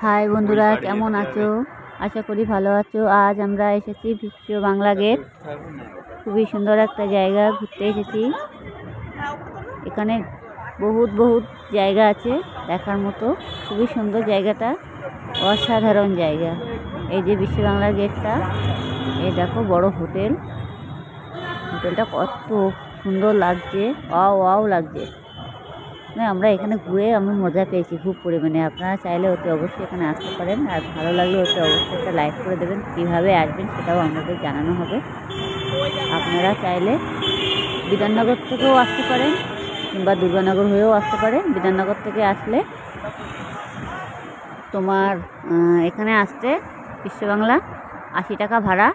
High বন্ধুরা, কেমন আছো? আশা করি ভালো আছো। আজ আমরা এসেছি বিশ্ব বাংলা গেট। খুবই সুন্দর একটা জায়গা ঘুরতে এসেছি। এখানে বহুত জায়গা আছে দেখার মতো। খুবই সুন্দর জায়গাটা, অসাধারণ জায়গা। এই যে বিশ্ব বাংলা গেটটা, এই দেখো বড় হোটেল। হোটেলটা কত সুন্দর লাগছে, ওয়াও লাগছে। আমরা এখানে ঘুরে মজা পেয়েছি খুব পরিমাণে। আপনারা চাইলে অতি অবশ্যই এখানে আসতে পারেন। আর ভালো লাগলে অতি অবশ্যই একটা লাইক করে দেবেন। কীভাবে আসবেন সেটাও আমাদের জানানো হবে। আপনারা চাইলে বিধাননগর থেকেও আসতে পারেন কিংবা দুর্গানগর হয়েও আসতে পারেন। বিধাননগর থেকে আসলে তোমার এখানে আসতে বিশ্ব বাংলা 80 টাকা ভাড়া।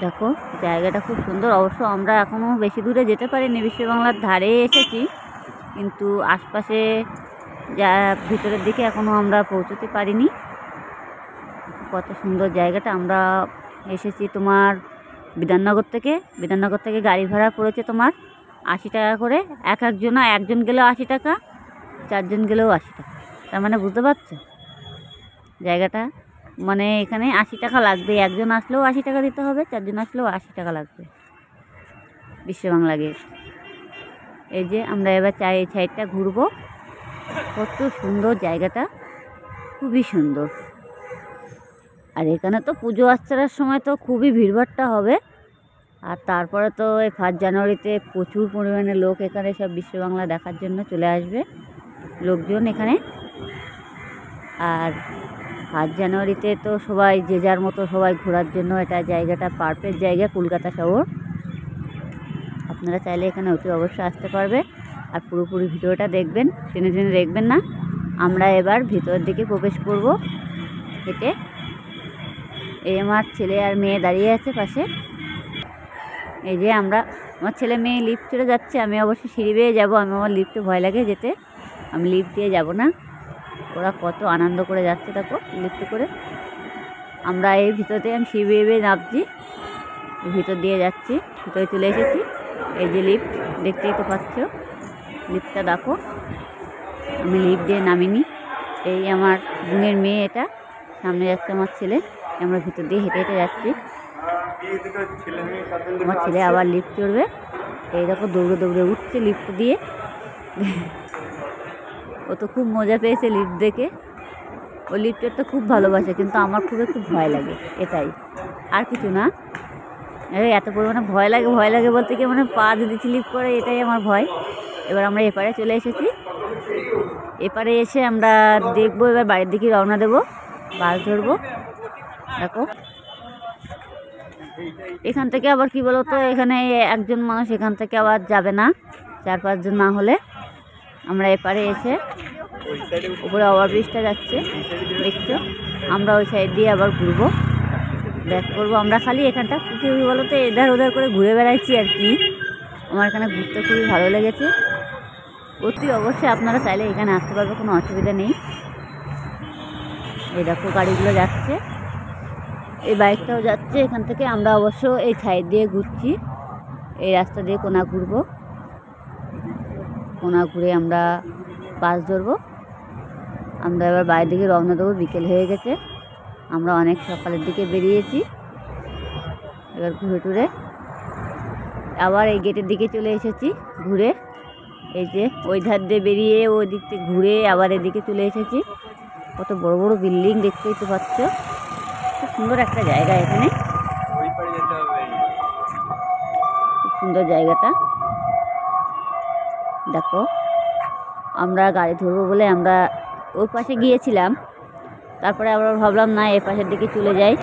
দেখো জায়গাটা খুব সুন্দর। অবশ্য আমরা এখনও বেশি দূরে যেতে পারিনি, বিশ্ব বাংলার ধারে এসেছি, কিন্তু আশপাশে যা ভিতরের দিকে এখনও আমরা পৌঁছতে পারিনি। কত সুন্দর জায়গাটা। আমরা এসেছি তোমার বিধাননগর থেকে গাড়ি ভাড়া পড়েছে তোমার 80 টাকা করে। একজন গেলেও 80 টাকা, 4 জন গেলেও 80 টাকা। তার মানে বুঝতে পারছো জায়গাটা। মানে এখানে 80 টাকা লাগবে। একজন আসলেও 80 টাকা দিতে হবে, 4 জন আসলেও 80 টাকা লাগবে। বিশ্ব বাংলা গেট। এই যে আমরা এবার এই সাইডটা ঘুরবো। কত সুন্দর জায়গাটা, খুবই সুন্দর। আর এখানে তো পুজো আর্চার সময় তো খুবই ভিড়ভাট্টা হবে। আর তারপরে তো এই 1 জানুয়ারিতে প্রচুর পরিমাণে লোক এখানে সব বিশ্ব বাংলা দেখার জন্য চলে আসবে লোকজন এখানে। আর 1 জানুয়ারিতে তো সবাই যে যার মতো সবাই ঘোরার জন্য এটা জায়গাটা পারফেক্ট জায়গা, কলকাতা শহর। আপনারা চাইলে এখানে অতি অবশ্যই আসতে পারবে। আর পুরোপুরি ভিডিওটা দেখবেন, টেনে দেখবেন না। আমরা এবার ভিতরের দিকে প্রবেশ করব হেঁটে। এই আমার ছেলে আর মেয়ে দাঁড়িয়ে আছে পাশে। এই যে আমার ছেলে মেয়ে লিফট চড়ে যাচ্ছে। আমি অবশ্যই সিঁড়ি বেয়ে যাবো। আমার লিফটে ভয় লাগে যেতে, আমি লিফট দিয়ে যাব না। ওরা কত আনন্দ করে যাচ্ছে দেখো লিফটে করে। আমরা এই ভিতরে আমি সিঁড়ি বেয়ে নামছি, ভিতর দিয়ে যাচ্ছি, ভিতরে চলে এসেছি। এই যে লিফট দেখতেই তো পাচ্ছ, লিফটটা দেখো। আমি লিফট দিয়ে নামিনি। এই আমার বোনের মেয়ে, এটা সামনে যাচ্ছে আমার ছেলে। আমরা ভিতর দিয়ে হেঁটে হেঁটে যাচ্ছি। আমার ছেলে আবার লিফট চড়বে। এই দেখো দৌড়ে উঠছে লিফট দিয়ে। ও তো খুব মজা পেয়েছে লিফট দেখে। ও লিফট চড়তে খুব ভালোবাসে, কিন্তু আমার খুব একটু ভয় লাগে, এটাই, আর কিছু না। এত পরিমাণে ভয় লাগে বলতে কি, মানে পা যদি স্লিপ করে, এটাই আমার ভয়। এবার আমরা এপারে চলে এসেছি। এপারে এসে আমরা দেখবো, এবার বাড়ির দিকে রওনা দেবো, বাস ধরবো। দেখো এখান থেকে আবার কি বলতো, এখানে একজন মানুষ এখান থেকে আবার যাবে না, 4-5 জন না হলে। আমরা এপারে এসে উপরে ওভারব্রিজটা যাচ্ছে দেখছো, আমরা ওই সাইড দিয়ে আবার ঘুরবো, ব্যাক করবো। আমরা খালি এখানটা কী বলতো, এধার ওধার করে ঘুরে বেড়াচ্ছি আর কি। আমার এখানে ঘুরতে খুবই ভালো লেগেছে। অতি অবশ্যই আপনারা চাইলে এখানে আসতে পারবে, কোনো অসুবিধা নেই। এই দেখো গাড়িগুলো যাচ্ছে, এই বাইকটাও যাচ্ছে এখান থেকে। আমরা অবশ্য এই সাইড দিয়ে ঘুরছি, এই রাস্তা দিয়ে কোনা ঘুরবো। কোনা ঘুরে আমরা বাস ধরবো। আমরা এবার বাইরের দিকে রওনা দেবো। বিকেল হয়ে গেছে, আমরা অনেক সকালের দিকে বেরিয়েছি। এবার ঘুরে টুরে আবার এই গেটের দিকে চলে এসেছি ঘুরে। এই যে ওই ধার দিয়ে বেরিয়ে ওই দিক থেকে ঘুরে আবার এদিকে চলে এসেছি। কত বড় বড় বিল্ডিং দেখতেই তো পাচ্ছ। খুব সুন্দর একটা জায়গা এখানে, খুব সুন্দর জায়গাটা। দেখো আমরা গাড়ি ধরবো বলে আমরা ওই পাশে গিয়েছিলাম, তারপরে আবার ভাবলাম না, এ পাশের দিকে চলে যাই।